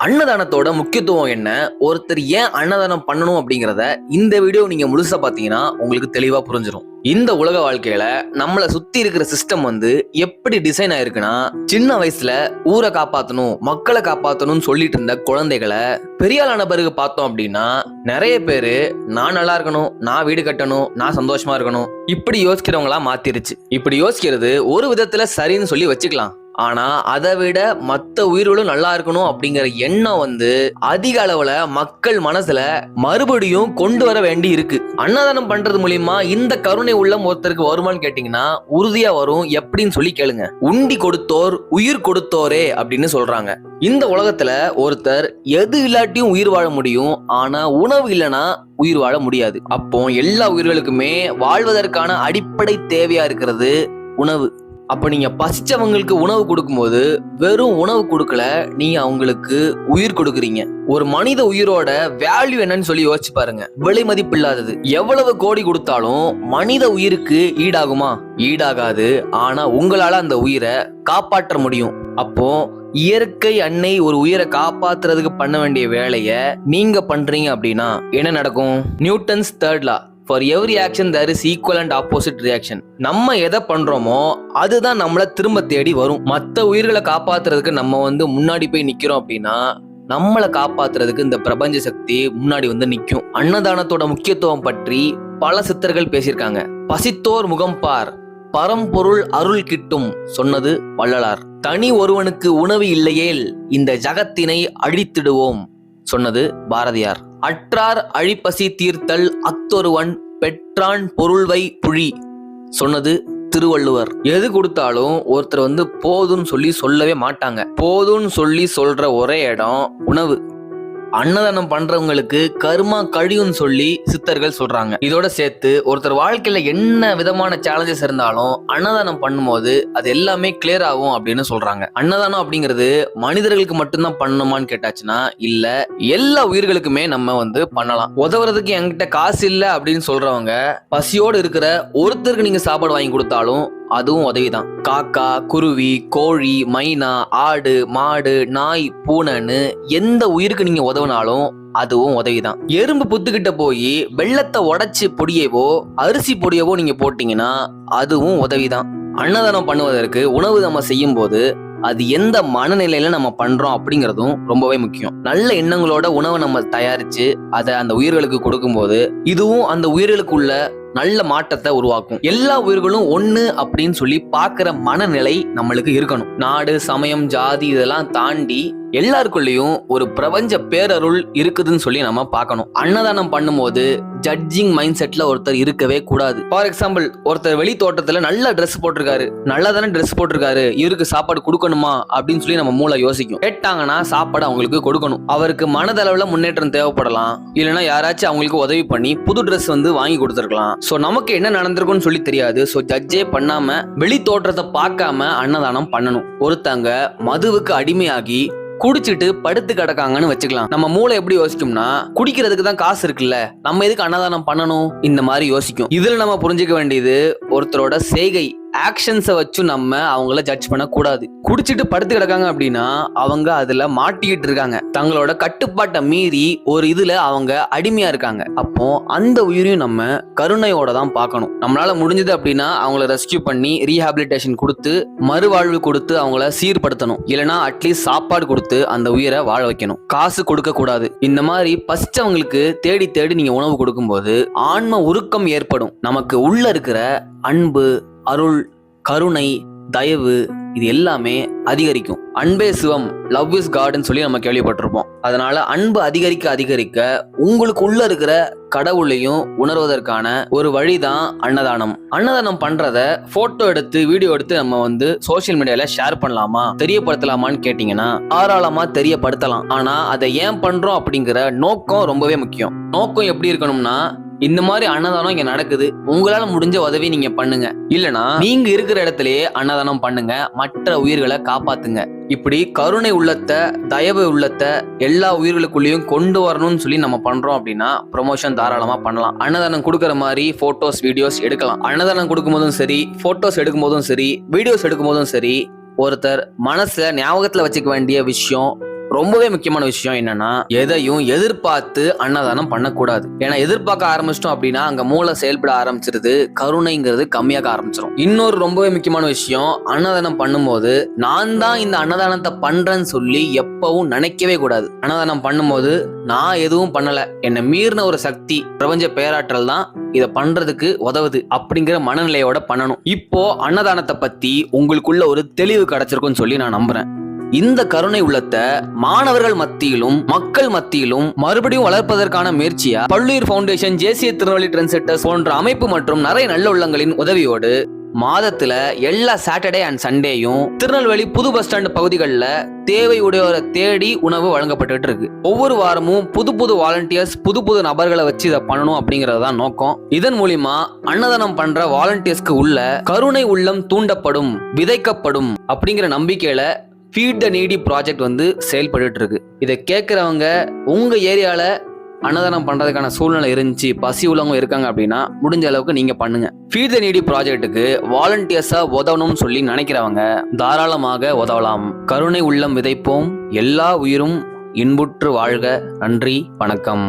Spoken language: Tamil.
அன்னதானத்தோட முக்கியத்துவம் என்ன, ஒருத்தர் ஏன் அன்னதானம் பண்ணணும் அப்படிங்கிறத இந்த வீடியோ நீங்க முழுசா பாத்தீங்கன்னா உங்களுக்கு தெளிவா புரிஞ்சிடும். இந்த உலக வாழ்க்கையில நம்மள சுத்தி இருக்கிற சிஸ்டம் எப்படி டிசைன் ஆயிருக்குன்னா, சின்ன வயசுல ஊரை காப்பாத்தணும், மக்களை காப்பாத்தணும்னு சொல்லிட்டு இருந்த குழந்தைகளை பெரியாளான பிறகு பார்த்தோம் அப்படின்னா நிறைய பேரு நான் நல்லா இருக்கணும், நான் வீடு கட்டணும், நான் சந்தோஷமா இருக்கணும் இப்படி யோசிக்கிறவங்களா மாத்திருச்சு. இப்படி யோசிக்கிறது ஒரு விதத்துல சரின்னு சொல்லி வச்சுக்கலாம். ஆனா அதை விட மத்த உயிர்களும் நல்லா இருக்கணும் அப்படிங்கிற எண்ணம் அதிக அளவுல மக்கள் மனசுல மறுபடியும் கொண்டு வர வேண்டி இருக்கு. அன்னதானம் பண்றது மூலியமா இந்த கருணை உள்ளம் ஒருத்தருக்கு வருமானு கேட்டீங்கன்னா உறுதியா வரும். எப்படின்னு சொல்லி கேளுங்க. உண்டி கொடுத்தோர் உயிர் கொடுத்தோரே அப்படின்னு சொல்றாங்க. இந்த உலகத்துல ஒருத்தர் எது இல்லாட்டியும் உயிர் வாழ முடியும், ஆனா உணவு இல்லைன்னா உயிர் வாழ முடியாது. அப்போ எல்லா உயிர்களுக்குமே வாழ்வதற்கான அடிப்படை தேவையா இருக்கிறது உணவு. அப்ப நீங்க பசிச்சவங்களுக்கு உணவு கொடுக்கும்போது வெறும் உணவு கொடுக்கல, நீங்க அவங்களுக்கு உயிர் கொடுக்குறீங்க. ஒரு மனித உயிரோட வேல்யூ என்னன்னு சொல்லி யோசிச்சு பாருங்க. விலை மதிப்பு இல்லாதது. எவ்வளவு கோடி கொடுத்தாலும் மனித உயிருக்கு ஈடாகுமா? ஈடாகாது. ஆனா உங்களால அந்த உயிரை காப்பாற்ற முடியும். அப்போ இயற்கை அன்னை ஒரு உயிரை காப்பாத்துறதுக்கு பண்ண வேண்டிய வேலைய நீங்க பண்றீங்க அப்படின்னா என்ன நடக்கும்? Newton's third law, for every action there is equal and opposite reaction. நம்ம எதை பண்றோமோ அதுதான் நம்மள திரும்ப தேடி வரும். மற்ற உயிர்களை காப்பாத்துறதுக்கு நம்ம முன்னாடி போய் நிக்கிறோம் அப்படின்னா நம்மளை காப்பாத்துறதுக்கு இந்த பிரபஞ்ச சக்தி முன்னாடி நிக்கும். அன்னதானத்தோட முக்கியத்துவம் பற்றி பல சித்தர்கள் பேசியிருக்காங்க. பசித்தோர் முகம் பார், பரம்பொருள் அருள் கிட்டும் சொன்னது வள்ளலார். தனி ஒருவனுக்கு உணவு இல்லையேல் இந்த ஜகத்தினை அழித்திடுவோம் சொன்னது பாரதியார். அற்றார் அழிப்பசி தீர்த்தல் அத்தொருவன் பெற்றான் பொருள்வை புழி சொன்னது திருவள்ளுவர். எது கொடுத்தாலும் ஒருத்தர் போதும்னு சொல்லவே மாட்டாங்க. போதும்னு சொல்ற ஒரே இடம் உணவு. அன்னதானம் பண்றவங்களுக்கு கர்மா கழிவுன்னு சொல்லி சித்தர்கள் சொல்றாங்க. இதோட சேர்த்து ஒருத்தர் வாழ்க்கையில என்ன விதமான சேலஞ்சஸ் இருந்தாலும் அன்னதானம் பண்ணும்போது அது எல்லாமே கிளியர் ஆகும் அப்படின்னு சொல்றாங்க. அன்னதானம் அப்படிங்கிறது மனிதர்களுக்கு மட்டும்தான் பண்ணணுமான்னு கேட்டாச்சுன்னா இல்ல, எல்லா உயிர்களுக்குமே நம்ம பண்ணலாம். உதவுறதுக்கு என்கிட்ட காசு இல்ல அப்படின்னு சொல்றவங்க பசியோடு இருக்கிற ஒருத்தருக்கு நீங்க சாப்பாடு வாங்கி கொடுத்தாலும் அதுவும் உதவிதான். காக்கா, குருவி, கோழி, மைனா, ஆடு, மாடு, நாய், பூனைன்னு எந்த உயிருக்கு நீங்க உதவினாலும் அதுவும் உதவிதான். எறும்பு புத்துக்கிட்ட போய் வெள்ளத்தை உடைச்சு பொடியவோ அரிசி பொடியவோ நீங்க போட்டீங்கன்னா அதுவும் உதவிதான். அன்னதானம் பண்ணுவதற்கு உணவு நம்ம செய்யும் போது அது எந்த மனநிலையில நம்ம பண்றோம் அப்படிங்கறதும் ரொம்பவே முக்கியம். நல்ல எண்ணங்களோட உணவை நம்ம தயாரிச்சு அதை அந்த உயிர்களுக்கு கொடுக்கும்போது இதுவும் அந்த உயிர்களுக்குள்ள நல்ல மாற்றத்தை உருவாக்கும். எல்லா உயிர்களும் ஒண்ணு அப்படின்னு சொல்லி பாக்குற மனநிலை நம்மளுக்கு இருக்கணும். நாடு, சமயம், ஜாதி இதெல்லாம் தாண்டி எல்லாருக்குள்ளயும் ஒரு பிரபஞ்ச பேரருள் இருக்குதுன்னு சொல்லி நம்ம பார்க்கணும். அன்னதானம் பண்ணும்போது ஜட்ஜிங் மைண்ட் செட்ல ஒருத்தர் இருக்கவே கூடாது. ஃபார் எக்ஸாம்பிள், ஒருத்தர் வெளி தோட்டத்துல நல்ல ட்ரெஸ் போட்டிருக்காரு, நல்லா தானே ட்ரெஸ் போட்டிருக்காரு, இவருக்கு சாப்பாடு கொடுக்கணுமா அப்படின்னு சொல்லி நம்ம மூளை யோசிக்கும். கேட்டாங்கன்னா சாப்பாடு அவங்களுக்கு கொடுக்கணும். அவருக்கு மனதளவுல முன்னேற்றம் தேவைப்படலாம், இல்லைன்னா யாராச்சும் அவங்களுக்கு உதவி பண்ணி புது ட்ரெஸ் வாங்கி கொடுத்துருக்கலாம். சோ நமக்கு என்ன நடந்திருக்கும்னு சொல்லி தெரியாது. சோ ஜட்ஜே பண்ணாம வெளி தோற்றத்தை பார்க்காம அன்னதானம் பண்ணணும். ஒருத்தங்க மதுவுக்கு அடிமையாகி குடிச்சிட்டு படுத்து கிடக்காங்கன்னு வச்சுக்கலாம். நம்ம மூளை எப்படி யோசிக்கும்னா, குடிக்கிறதுக்கு தான் காசு இருக்குல்ல, நம்ம எதுக்கு அன்னதானம் பண்ணணும், இந்த மாதிரி யோசிக்கும். இதுல நம்ம புரிஞ்சுக்க வேண்டியது ஒருத்தரோட செய்கை ஆக்ஷன்ஸை வச்சு நம்ம அவங்கள ஜட்ஜ் பண்ண கூடாது. குடிச்சிட்டு படுத்து கிடக்காங்க அப்படின்னா அவங்க அதுல மாட்டிக்கிட்டு இருக்காங்க. தங்களோட கட்டுப்பாட்டை மீறி ஒரு இதுல அவங்க அடிமையா இருக்காங்க. அப்போ அந்த உயிரையும் நம்ம கருணையோட தான் பார்க்கணும். நம்மளால முடிஞ்சது அப்படின்னா அவங்கள ரெஸ்கியூ பண்ணி ரீஹாபிலிட்டேஷன் கொடுத்து மறுவாழ்வு கொடுத்து அவங்கள சீர்படுத்தணும். இல்லைன்னா அட்லீஸ்ட் சாப்பாடு கொடுத்து அந்த உயிரை வாழ வைக்கணும். காசு கொடுக்க கூடாது. இந்த மாதிரி பசிச்சவங்களுக்கு தேடி தேடி நீங்க உணவு கொடுக்கும்போது ஆன்ம உருக்கம் ஏற்படும். நமக்கு உள்ள இருக்கிற அன்பு, அருள், கருணை, தயவு இது எல்லாமே அதிகரிக்கும். அன்பே சிவம், லவ் இஸ் காட்னு சொல்லி நம்ம கேள்விப்பட்டிருப்போம். அதனால அன்பு அதிகரிக்க அதிகரிக்க உங்களுக்கு உள்ள இருக்கிற கடவுளையும் உணர்வதற்கான ஒரு வழிதான் அன்னதானம். அன்னதானம் பண்றத போட்டோ எடுத்து வீடியோ எடுத்து நம்ம சோசியல் மீடியால ஷேர் பண்ணலாமா, தெரியப்படுத்தலாமான்னு கேட்டீங்கன்னா தாராளமா தெரியப்படுத்தலாம். ஆனா அதை ஏன் பண்றோம் அப்படிங்கிற நோக்கம் ரொம்பவே முக்கியம். நோக்கம் எப்படி இருக்கணும்னா, இந்த மாதிரி அன்னதானம் இங்க நடக்குது, உங்களால முடிஞ்ச உதவி நீங்க பண்ணுங்க, இல்லனா நீங்க இருக்கிற இடத்திலேயே அன்னதானம் பண்ணுங்க, மற்ற உயிர்களை காப்பாத்துங்க. இப்படி கருணை உள்ளத்தை, தயவு உள்ளத்தை எல்லா உயிர்களுக்குள்ளேயும் கொண்டு வரணும்னு சொல்லி நம்ம பண்றோம் அப்படின்னா ப்ரொமோஷன் தாராளமா பண்ணலாம். அன்னதானம் கொடுக்கற மாதிரி போட்டோஸ், வீடியோஸ் எடுக்கலாம். அன்னதானம் கொடுக்கும் போதும் சரி, போட்டோஸ் எடுக்கும் போதும் சரி, வீடியோஸ் எடுக்கும் போதும் சரி, ஒருத்தர் மனசுல ஞாபகத்துல வச்சுக்க வேண்டிய விஷயம் ரொம்பவே முக்கியமான விஷயம் என்னன்னா, எதையும் எதிர்பார்த்து அன்னதானம் பண்ணக்கூடாது. ஏன்னா எதிர்பார்க்க ஆரம்பிச்சிட்டோம் அப்படின்னா அங்க மூளை செயல்பட ஆரம்பிச்சிருது, கருணைங்கிறது கம்மியாக ஆரம்பிச்சிடும். இன்னொரு ரொம்பவே முக்கியமான விஷயம், அன்னதானம் பண்ணும்போது நான் தான் இந்த அன்னதானத்தை பண்றேன்னு சொல்லி எப்பவும் நினைக்கவே கூடாது. அன்னதானம் பண்ணும்போது நான் எதுவும் பண்ணல, என்னை மீறின ஒரு சக்தி, பிரபஞ்ச பேராற்றல் தான் இத பண்றதுக்கு உதவுது அப்படிங்கிற மனநிலையோட பண்ணணும். இப்போ அன்னதானத்தை பத்தி உங்களுக்குள்ள ஒரு தெளிவு கிடைச்சிருக்கும்னு சொல்லி நான் நம்புறேன். இந்த கருணை உள்ளத்தை மாணவர்கள் மத்தியிலும் மக்கள் மத்தியிலும் மறுபடியும் வளர்ப்பதற்கான முயற்சியா பல்லுயிர் ஃபவுண்டேஷன், ஜேசிய திருநெல்வேலி ட்ரெண்ட் செட்டர்ஸ் போன்ற அமைப்பு மற்றும் நிறைய நல்ல உள்ளங்களின் உதவியோடு மாதத்துல எல்லா சாட்டர்டே அண்ட் சண்டேயும் திருநெல்வேலி புது பஸ் ஸ்டாண்ட் பகுதிகளில் தேவை உடையோரை தேடி உணவு வழங்கப்பட்டு இருக்கு. ஒவ்வொரு வாரமும் புது புது வாலண்டியர்ஸ், புது புது நபர்களை வச்சு இதை பண்ணணும் அப்படிங்கறது தான் நோக்கம். இதன் மூலியமா அன்னதானம் பண்ற வாலண்டியர்ஸ்க்கு உள்ள கருணை உள்ளம் தூண்டப்படும், விதைக்கப்படும் அப்படிங்கிற நம்பிக்கையில ஃபீட் த நீடி ப்ராஜெக்ட் செயல்பட்டு இருக்கு. இதை கேட்கறவங்க உங்க ஏரியால அன்னதானம் பண்றதுக்கான சூழ்நிலை இருந்துச்சு, பசி உள்ளவங்க இருக்காங்க அப்படின்னா முடிஞ்ச அளவுக்கு நீங்க பண்ணுங்க. ஃபீட் த நீடி ப்ராஜெக்ட்டுக்கு வாலண்டியர்ஸா உதவணும்னு சொல்லி நினைக்கிறவங்க தாராளமாக உதவலாம். கருணை உள்ளம் விதைப்போம், எல்லா உயிரும் இன்புற்று வாழ்க. நன்றி, வணக்கம்.